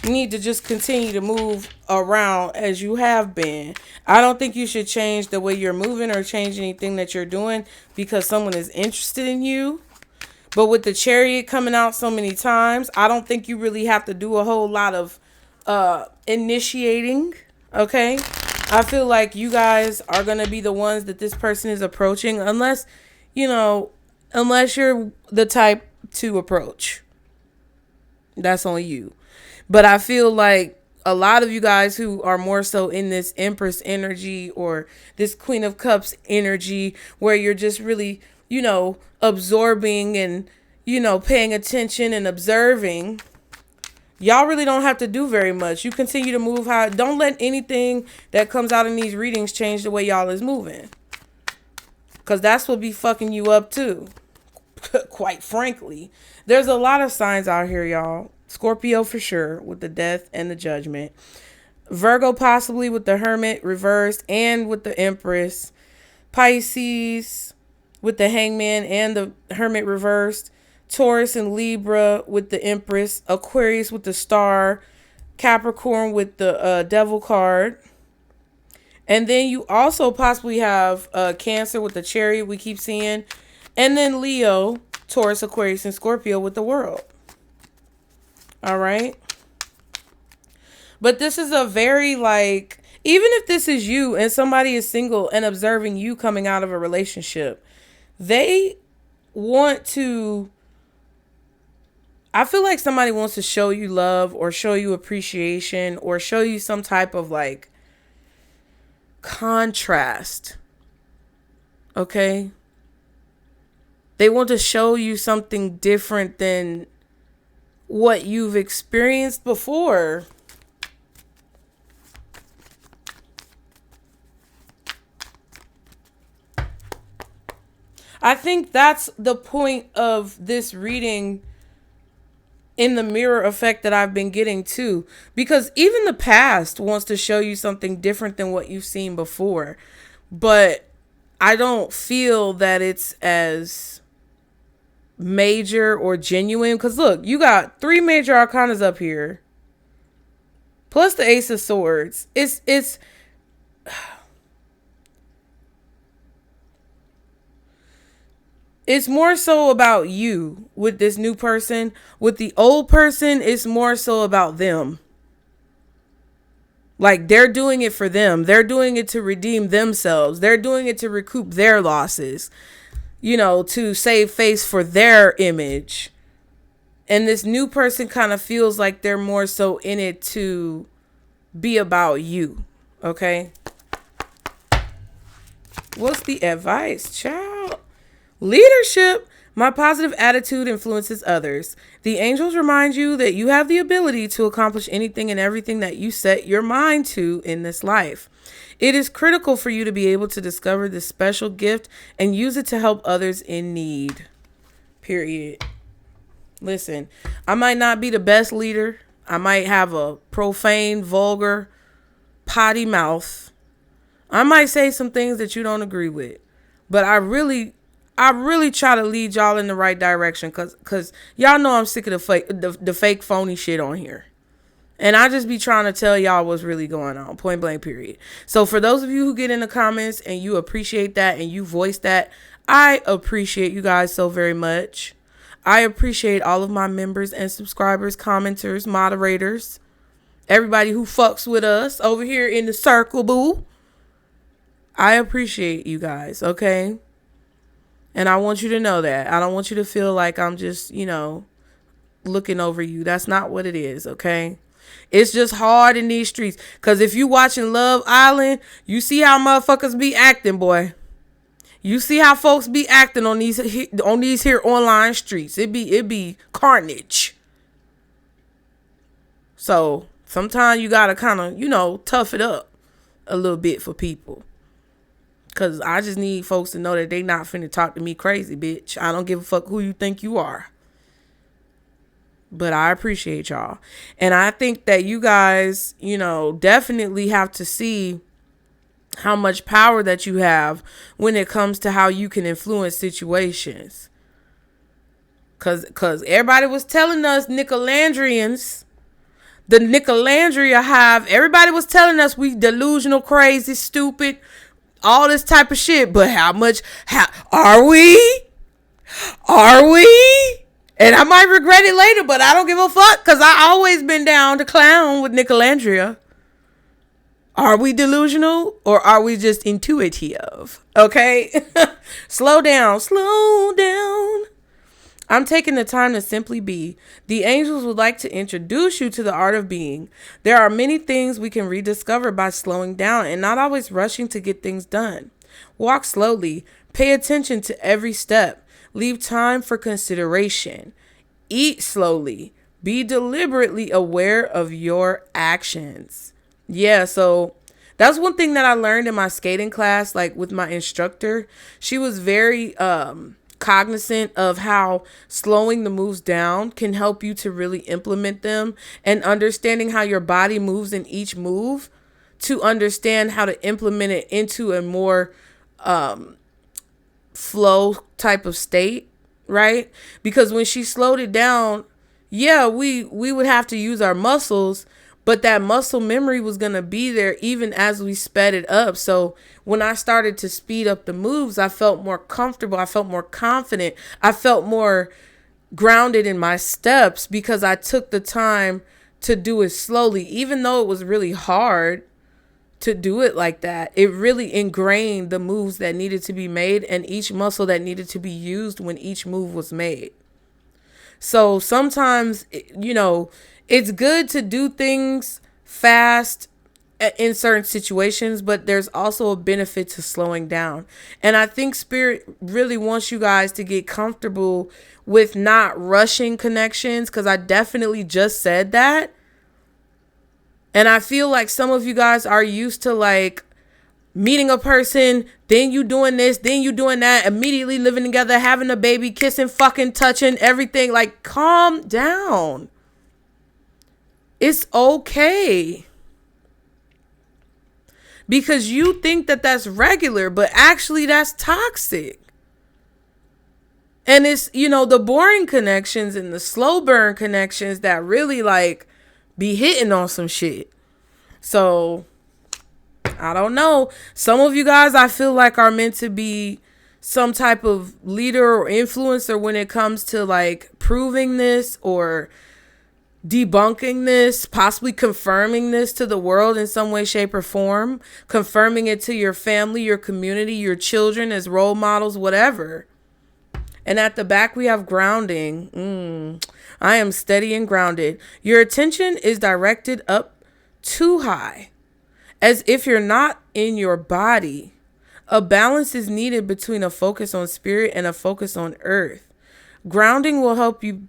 need to just continue to move around as you have been. I don't think you should change the way you're moving or change anything that you're doing because someone is interested in you. But with the Chariot coming out so many times, I don't think you really have to do a whole lot of initiating. Okay. I feel like you guys are going to be the ones that this person is approaching, unless you're the type to approach. That's on you. But I feel like a lot of you guys who are more so in this Empress energy or this Queen of Cups energy, where you're just really, absorbing and, paying attention and observing, y'all really don't have to do very much. You continue to move how. Don't let anything that comes out in these readings change the way y'all is moving. Because that's what be fucking you up too. Quite frankly. There's a lot of signs out here, y'all. Scorpio for sure with the Death and the Judgment. Virgo possibly with the Hermit reversed and with the Empress. Pisces with the Hangman and the Hermit reversed. Taurus and Libra with the Empress. Aquarius with the Star. Capricorn with the Devil card. And then you also possibly have Cancer with the Chariot we keep seeing. And then Leo, Taurus, Aquarius, and Scorpio with the World. All right. But this is a very even if this is you and somebody is single and observing you coming out of a relationship, they want to, I feel like somebody wants to show you love or show you appreciation or show you some type of contrast. Okay. They want to show you something different than what you've experienced before. I think that's the point of this reading in the mirror effect that I've been getting too. Because even the past wants to show you something different than what you've seen before. But I don't feel that it's as major or genuine. Because look, you got 3 major arcanas up here. Plus the Ace of Swords. It's more so about you with this new person. With the old person, it's more so about them. Like, they're doing it for them. They're doing it to redeem themselves. They're doing it to recoup their losses, to save face for their image. And this new person kind of feels like they're more so in it to be about you. Okay? What's the advice, child? Leadership. My positive attitude influences others. The angels remind you that you have the ability to accomplish anything and everything that you set your mind to in this life. It is critical for you to be able to discover this special gift and use it to help others in need. Period. Listen, I might not be the best leader. I might have a profane, vulgar, potty mouth. I might say some things that you don't agree with. But I really try to lead y'all in the right direction because y'all know I'm sick of the fake phony shit on here. And I just be trying to tell y'all what's really going on, point blank, period. So for those of you who get in the comments and you appreciate that and you voice that, I appreciate you guys so very much. I appreciate all of my members and subscribers, commenters, moderators, everybody who fucks with us over here in the circle, boo. I appreciate you guys, okay? And I want you to know that. I don't want you to feel like I'm just, looking over you. That's not what it is, okay? It's just hard in these streets. Because if you watching Love Island, you see how motherfuckers be acting, boy. You see how folks be acting on these here online streets. It be carnage. So sometimes you gotta kind of, tough it up a little bit for people. Because I just need folks to know that they not finna talk to me crazy, bitch. I don't give a fuck who you think you are. But I appreciate y'all. And I think that you guys, definitely have to see how much power that you have when it comes to how you can influence situations. Because everybody was telling us Nicolandrians, the Nicolandria hive, everybody was telling us we delusional, crazy, stupid, all this type of shit. But how are we? And I might regret it later, but I don't give a fuck because I always been down to clown with Nicolandria. Are we delusional or are we just intuitive? Okay? Slow down. I'm taking the time to simply be. The angels would like to introduce you to the art of being. There are many things we can rediscover by slowing down and not always rushing to get things done. Walk slowly. Pay attention to every step. Leave time for consideration. Eat slowly. Be deliberately aware of your actions. Yeah, so that's one thing that I learned in my skating class, like with my instructor. She was very cognizant of how slowing the moves down can help you to really implement them, and understanding how your body moves in each move to understand how to implement it into a more flow type of state, right? Because when she slowed it down, yeah, we would have to use our muscles, but that muscle memory was going to be there even as we sped it up. So when I started to speed up the moves, I felt more comfortable. I felt more confident. I felt more grounded in my steps because I took the time to do it slowly. Even though it was really hard to do it like that, it really ingrained the moves that needed to be made and each muscle that needed to be used when each move was made. So sometimes, it's good to do things fast in certain situations, but there's also a benefit to slowing down. And I think Spirit really wants you guys to get comfortable with not rushing connections, because I definitely just said that. And I feel like some of you guys are used to like meeting a person, then you doing this, then you doing that, immediately living together, having a baby, kissing, fucking, touching, everything. Like, calm down. It's okay. Because you think that that's regular, but actually that's toxic. And it's, the boring connections and the slow burn connections that really like be hitting on some shit. So I don't know. Some of you guys I feel like are meant to be some type of leader or influencer when it comes to like proving this or debunking this, possibly confirming this to the world in some way, shape, or form, confirming it to your family, your community, your children as role models, whatever. And at the back, we have grounding. I am steady and grounded. Your attention is directed up too high, as if you're not in your body. A balance is needed between a focus on spirit and a focus on earth. Grounding will help you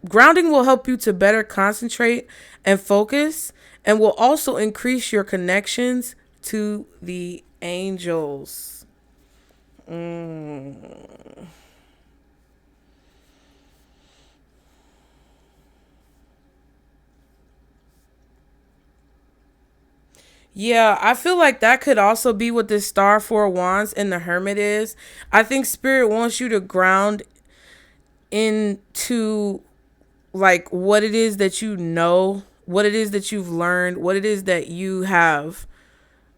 to better concentrate and focus, and will also increase your connections to the angels. Yeah, I feel like that could also be what this Star Four of Wands and the Hermit is. I think Spirit wants you to ground into like what it is that you know, what it is that you've learned, what it is that you have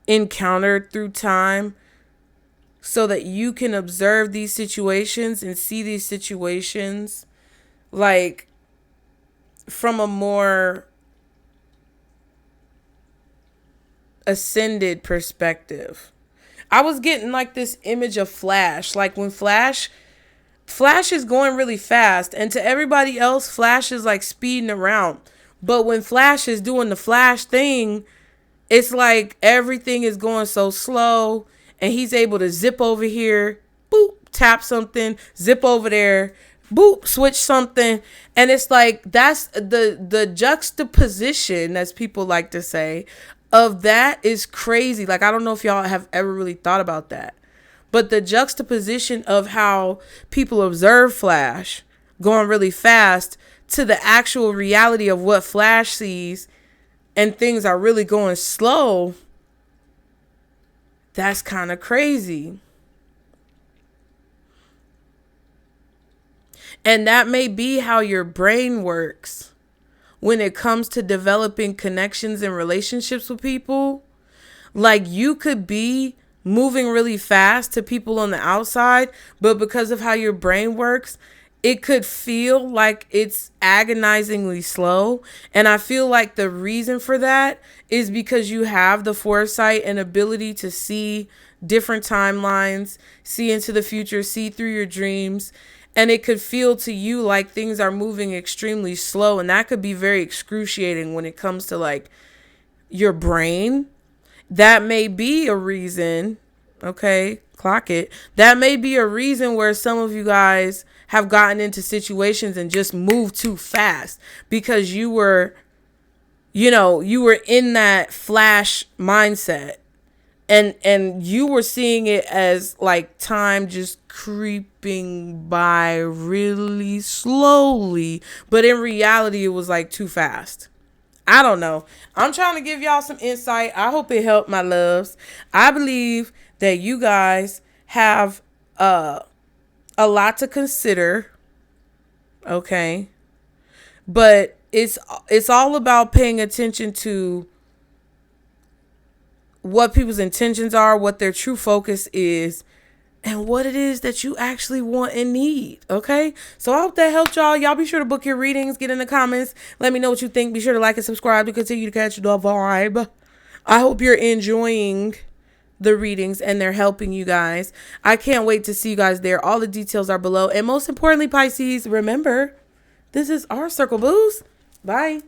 encountered through time, so that you can observe these situations and see these situations like from a more ascended perspective. I was getting like this image of Flash, like when Flash is going really fast, and to everybody else Flash is like speeding around, but when Flash is doing the Flash thing, it's like everything is going so slow, and he's able to zip over here, boop, tap something, zip over there, boop, switch something. And it's like that's the juxtaposition, as people like to say, of that is crazy. Like, I don't know if y'all have ever really thought about that, but the juxtaposition of how people observe Flash going really fast to the actual reality of what Flash sees, and things are really going slow. That's kind of crazy. And that may be how your brain works when it comes to developing connections and relationships with people. Like, you could be moving really fast to people on the outside, but because of how your brain works, it could feel like it's agonizingly slow. And I feel like the reason for that is because you have the foresight and ability to see different timelines, see into the future, see through your dreams. And it could feel to you like things are moving extremely slow. And that could be very excruciating when it comes to like your brain. That may be a reason. Okay, clock it. That may be a reason where some of you guys have gotten into situations and just moved too fast, because you were in that Flash mindset. And you were seeing it as like time just creeping by really slowly. But in reality, it was like too fast. I don't know. I'm trying to give y'all some insight. I hope it helped, my loves. I believe that you guys have a lot to consider. Okay. But it's all about paying attention to what people's intentions are, what their true focus is, and what it is that you actually want and need. Okay. So I hope that helped y'all. Y'all be sure to book your readings. Get in the comments. Let me know what you think. Be sure to like and subscribe to continue to catch the vibe. I hope you're enjoying the readings and they're helping you guys. I can't wait to see you guys there. All the details are below. And most importantly, Pisces, remember, this is our circle, booze. Bye.